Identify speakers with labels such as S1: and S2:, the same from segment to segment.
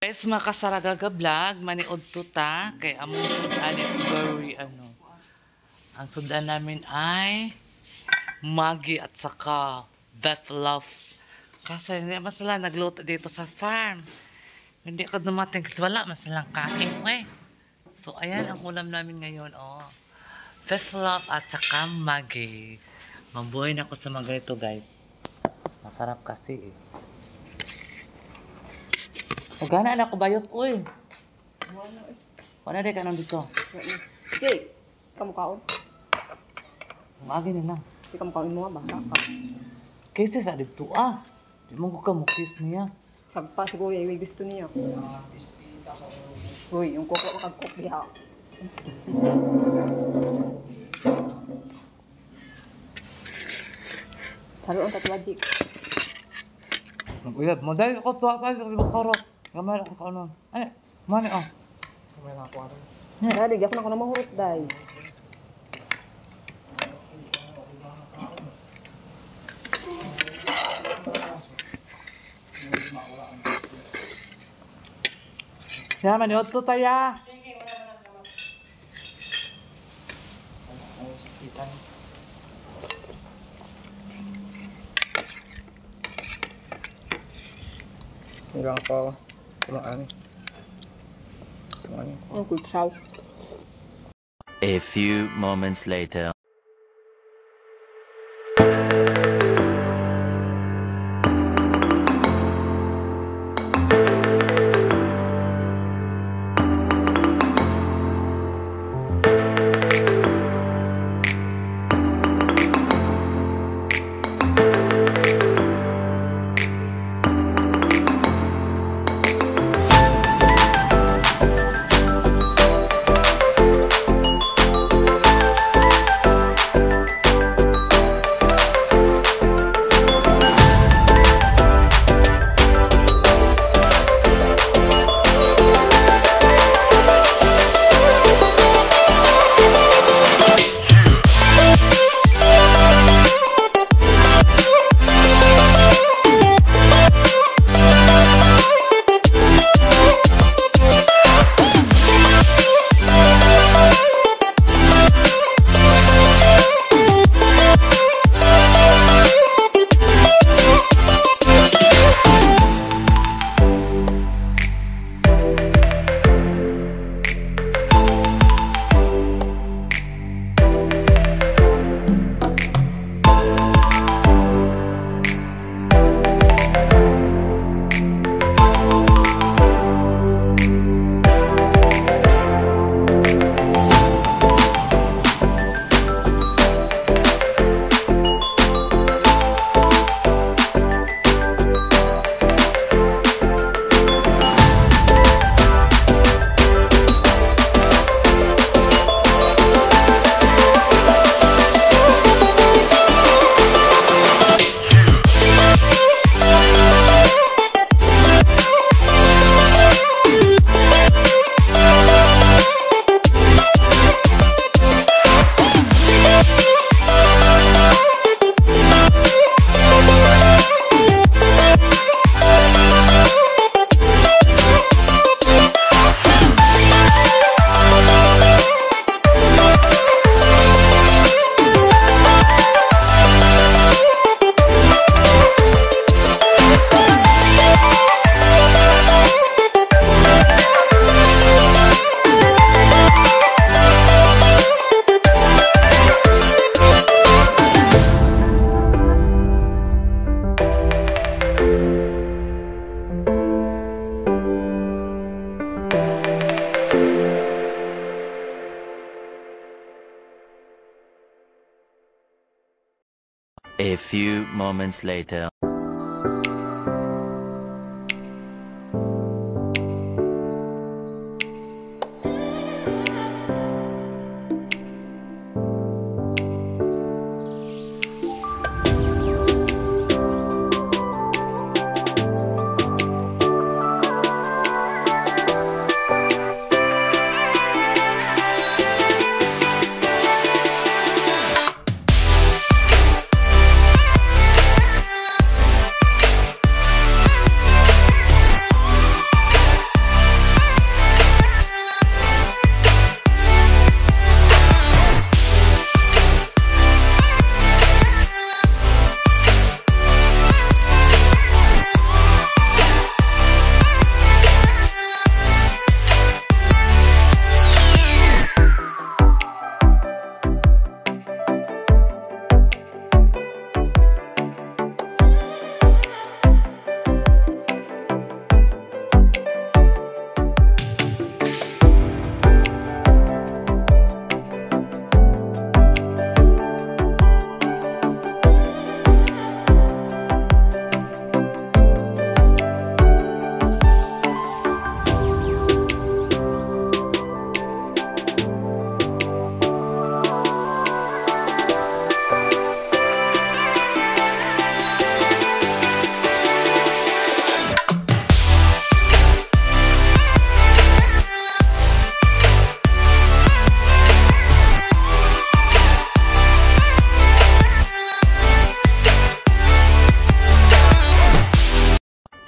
S1: guys, makasaragaga vlog, maniod tuta, kay among sudan is very, ang sudan namin ay Maggie at saka Beth Love. Kasi hindi masala nagluto dito sa farm. Hindi ako dumating kasi wala masalang kain, So, ayan ang ulam namin ngayon, Beth Love at saka Maggie. Mabuhay na ako sa mga ganito, guys. Masarap kasi, Gana na ako bayot, Wala din ka nang dito.
S2: Jake, kamu kaon?
S1: Magi na lang.
S2: Di kamu kaon mo ba?
S1: Kasi sa dito, Di mo ko kamukis niya.
S2: Sagpa siguro yung gusto niya. Uy, yung kuko makagkok diha. Salo ang tatwa, Jake.
S1: Uyab, madali ako tuwa tayo sa ibang karot. Gamay ako kaunon. Ay, mani Gamay na ako aron.
S2: Dali, gako na ko na mahurot, day.
S1: Siya, maniot to taya.
S3: Hanggang ako kumain.
S2: Ang quick show.
S4: A few moments later. A few moments later.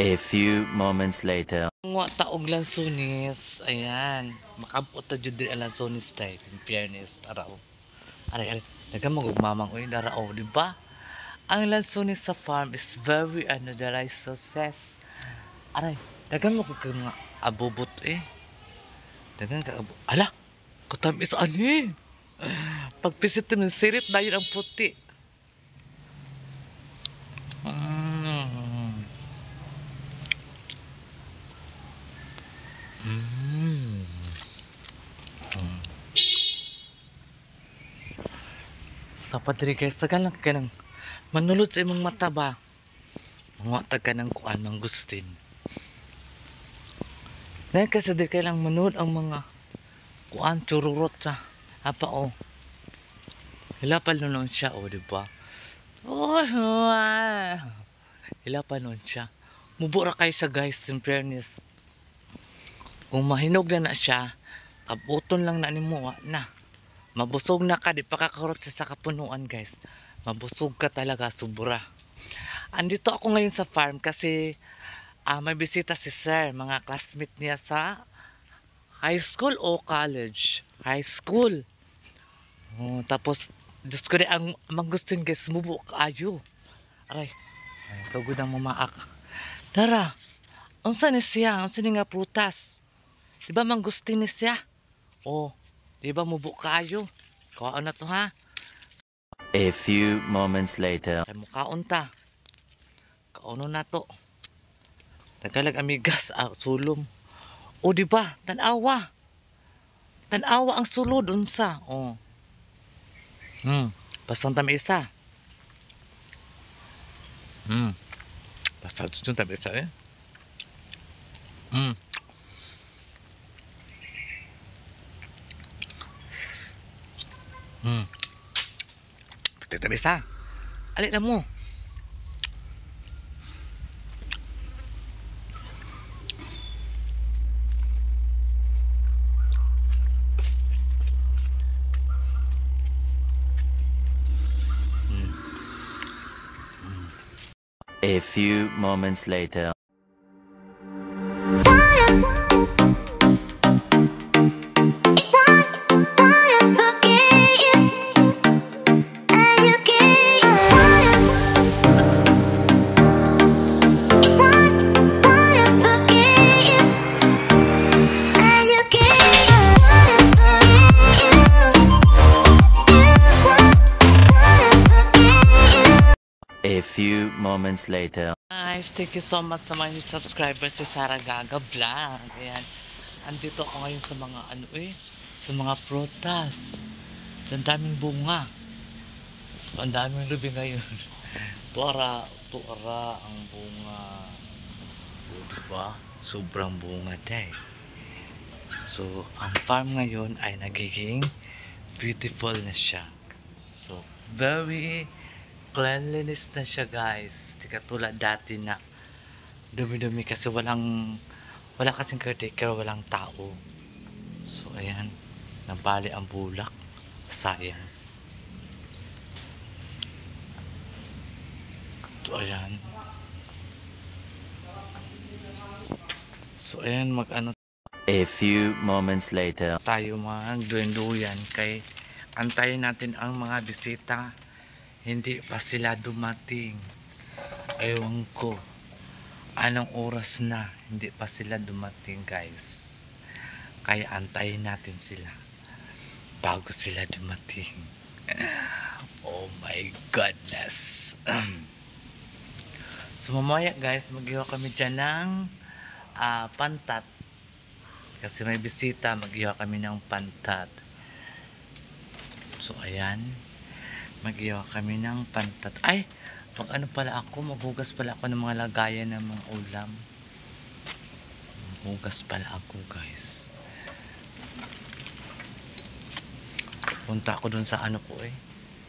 S4: A few moments later.
S1: Nga taog lansones. Ayan. Makabot na dyan din ang lansones tayo. In fairness. Taraw. Aray, aray. Naga magugmamang uy. Narao. Diba? Ang lansones sa farm is very dry success. Aray. Naga magugmamang mga abubot eh. Naga abubot. Ala! Katamis ani. Pagpisit ng sirit dahil ang puti. Sa padre guys, tagal lang ka ng manulot sa imong mata ba? Mga taga ng kuan mangustin. Dahil kasi di kailang manood ang mga kuan chururot sa apa o. Hilapal nun siya o, diba? Oh, hilapal nun siya. Mubura kayo sa guys, in fairness. Kung mahinog na siya, kabuton lang na ni mo, na. Mabusog na ka, di pa kakarot siya sa kapunuan guys. Mabusog ka talaga, sobra. Andito ako ngayon sa farm kasi may bisita si sir, mga classmate niya sa high school o college? High school. Tapos, Diyos ko rin ang mangustin guys, mubo kaayo. Aray, so good ang mamaak. Dara, unsa ni siya? Unsa ni nga prutas? Diba mangustin ni siya? Oh. Diba mubo kayo? Kaon na to ha?
S4: A few moments later.
S1: Kay mukhaon ta. Kaono na to. Tagalag amigas, sulom. O diba? Tanawa. Tanawa ang sulod unsa. Oh. Pasang tami isa. Pasang tami isa eh. Pati bisa. Alik na mo.
S4: A few moments later. A few moments later.
S1: Guys, thank you so much sa mga new subscribers si Sarah Gaga Vlog. Ayan. Andito ako ngayon sa mga sa mga prutas. Ang daming bunga. Ang daming lubi ngayon. Tuara ang bunga. O, diba? Sobrang bunga dahil. So, ang farm ngayon ay nagiging beautiful na siya. So, very cleanliness na siya guys. Di katulad dati na dumi-dumi kasi wala kasing caretaker, walang tao. So ayan, nabali ang bulak. Sayang. So ayan. So ayan,
S4: A few moments later.
S1: tayo magduyan-duyan kay antayin natin ang mga bisita. Hindi pa sila dumating. Ewan ko. Anong oras na? Hindi pa sila dumating guys. Kaya antayin natin sila. Bago sila dumating. Oh my goodness. So mamaya guys, mag-iwa kami dyan ng pantat. Kasi may bisita, mag-iwa kami ng pantat. So ayan. Mag-iwa kami ng pantat. Ay! Maghugas pala ako ng mga lagayan ng mga ulam. Maghugas pala ako guys. Punta ako dun sa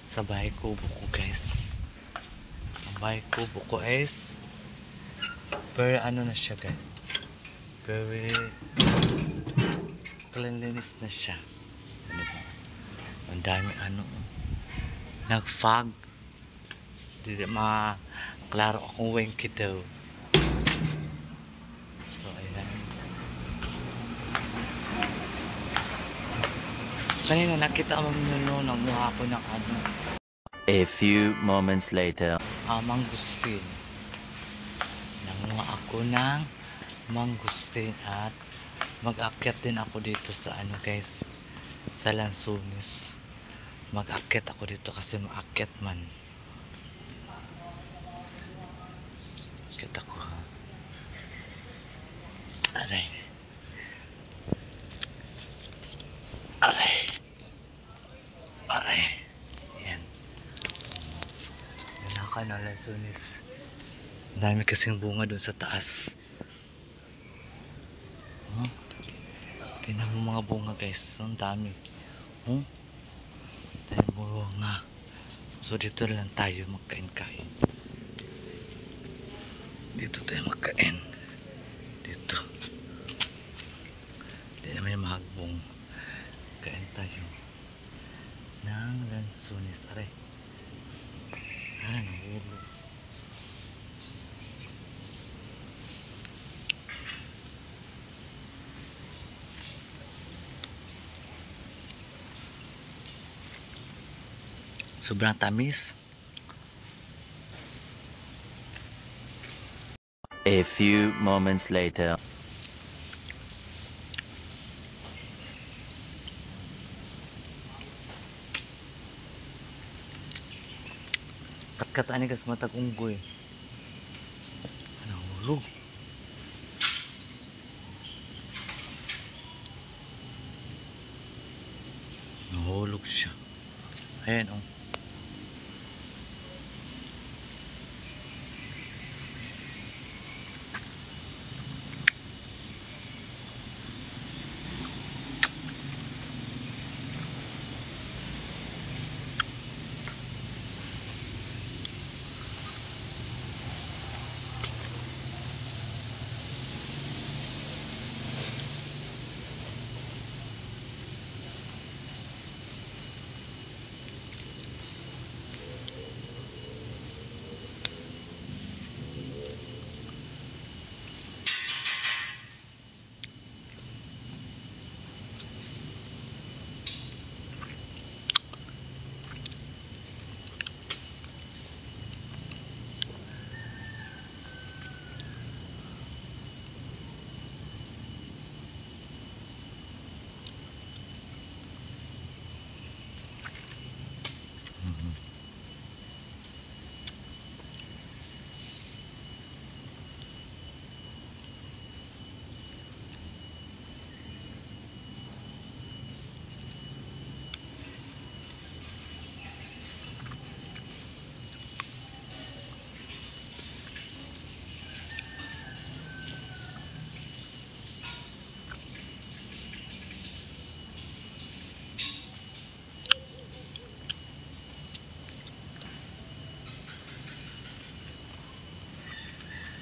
S1: sa bahay kubo ko guys. Ang bahay kubo ko is very na siya guys. Very cleanliness na siya. Ang dami nag-fog. Hindi maklaro akong wengki daw. Kanina nakita mo nyo ng mukha ko ng ano,
S4: A few moments later.
S1: mangustin. Nanguha ako ng mangustin at mag-akyat din ako dito sa ano guys, sa Lansunis. Mag-akyat ako dito kasi maakyat man. Akyat ako ha. Aray. Aray. Aray. Yan. Yan ako na Lansunis. Ang dami kasing bunga dun sa taas. Tingnan mo mga bunga guys. Ang dami. Dahil bunga. So dito lang tayo magkain-kain. Dito tayo magkain. Dito. Hindi naman yung mahagbong. Kain tayo. Ng Lansunis. Aray. Aray, nahulog. Sobrang tamis.
S4: A few moments later.
S1: Katkataan ni kas matag unggoy. Ano hulog? Nahulog siya. Ayan oh.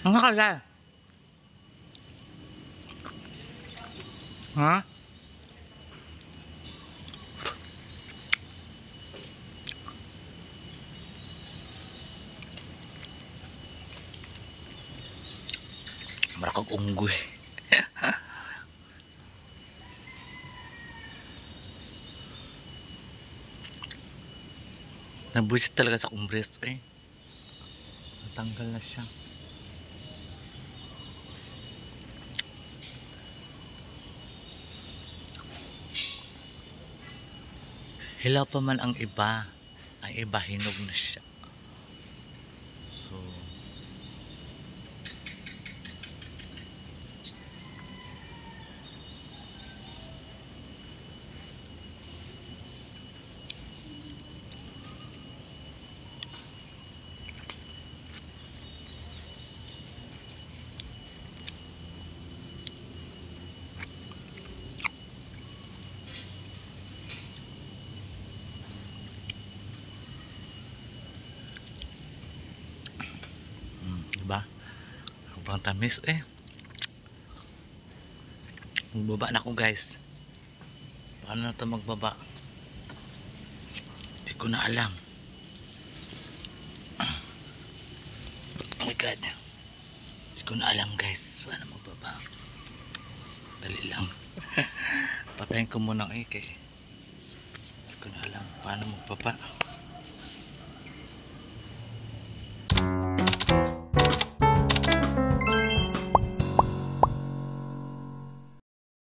S1: Ang kala. Ha? Marakag unggoy. Nabuisit talaga sa kumbres eh. Natanggal na siya. Hilaw pa man ang iba. Ang iba hinog na siya. So, diba? Sobrang tamis eh. Magbaba na ako guys. Paano na ito magbaba? Hindi ko na alam. Oh my god. Hindi ko na alam guys. Paano magbaba? Dali lang. Patayin ko muna eh. ko na alam paano magpapa.